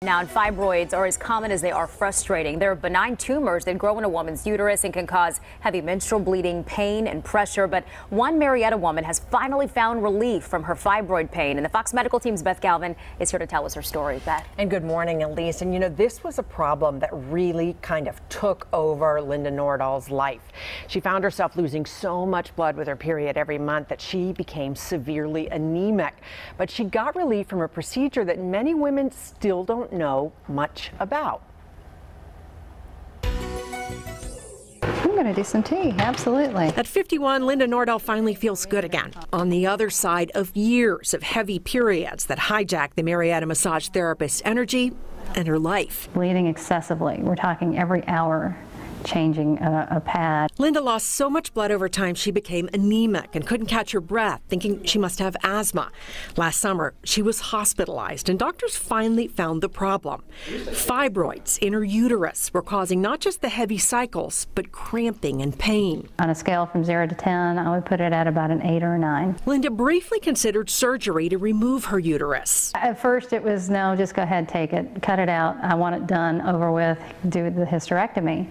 Now, fibroids are as common as they are frustrating. They're benign tumors that grow in a woman's uterus and can cause heavy menstrual bleeding, pain, and pressure. But one Marietta woman has finally found relief from her fibroid pain. And the Fox Medical Team's Beth Galvin is here to tell us her story. Beth. And good morning, Elise. And you know, this was a problem that really kind of took over Linda Nordahl's life. She found herself losing so much blood with her period every month that she became severely anemic. But she got relief from a procedure that many women still don't know much about. I'm going to do some tea, absolutely. At 51, Linda Nordahl finally feels good again. On the other side of years of heavy periods that hijacked the Marietta massage therapist's energy and her life. Bleeding excessively. We're talking every hour. Changing a pad. Linda lost so much blood over time she became anemic and couldn't catch her breath, thinking she must have asthma. Last summer, she was hospitalized, and doctors finally found the problem. Fibroids in her uterus were causing not just the heavy cycles, but cramping and pain. On a scale from 0 to 10, I would put it at about an 8 or a 9. Linda briefly considered surgery to remove her uterus. At first it was, no, just go ahead, take it, cut it out. I want it done, over with, do the hysterectomy.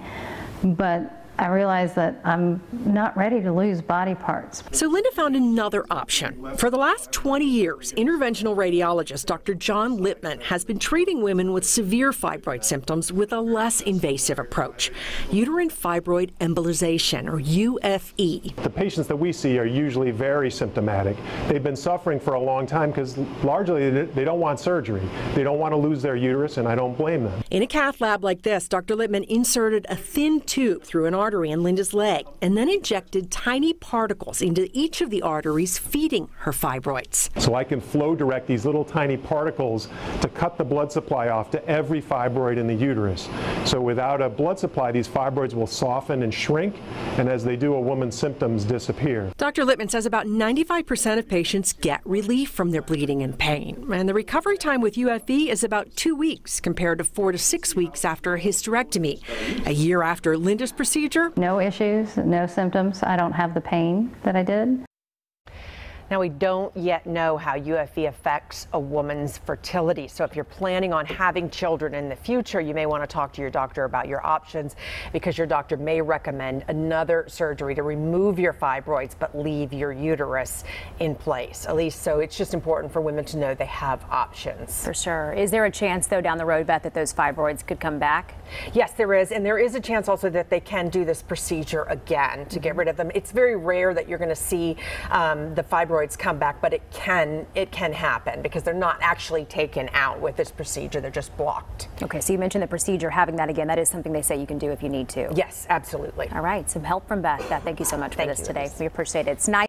But I realized that I'm not ready to lose body parts. So Linda found another option. For the last 20 years, interventional radiologist Dr. John Lippman has been treating women with severe fibroid symptoms with a less invasive approach, uterine fibroid embolization, or UFE. The patients that we see are usually very symptomatic. They've been suffering for a long time because largely they don't want surgery. They don't want to lose their uterus, and I don't blame them. In a cath lab like this, Dr. Lippman inserted a thin tube through an artery in Linda's leg and then injected tiny particles into each of the arteries feeding her fibroids. So I can flow direct these little tiny particles to cut the blood supply off to every fibroid in the uterus. So without a blood supply, these fibroids will soften and shrink, and as they do, a woman's symptoms disappear. Dr. Lippman says about 95% of patients get relief from their bleeding and pain, and the recovery time with UFE is about 2 weeks compared to 4 to 6 weeks after a hysterectomy. A year after Linda's procedure, no issues, no symptoms. I don't have the pain that I did. Now, we don't yet know how UFE affects a woman's fertility. So if you're planning on having children in the future, you may want to talk to your doctor about your options, because your doctor may recommend another surgery to remove your fibroids but leave your uterus in place. Elise, so it's just important for women to know they have options. For sure. Is there a chance, though, down the road, Beth, that those fibroids could come back? Yes, there is. And there is a chance also that they can do this procedure again to get rid of them. It's very rare that you're going to see the fibroids come back, but it can happen because they're not actually taken out with this procedure. They're just blocked. Okay, so you mentioned the procedure, having that again. That is something they say you can do if you need to. Yes, absolutely. All right, some help from Beth. Thank you so much for this today. We appreciate it. It's nice.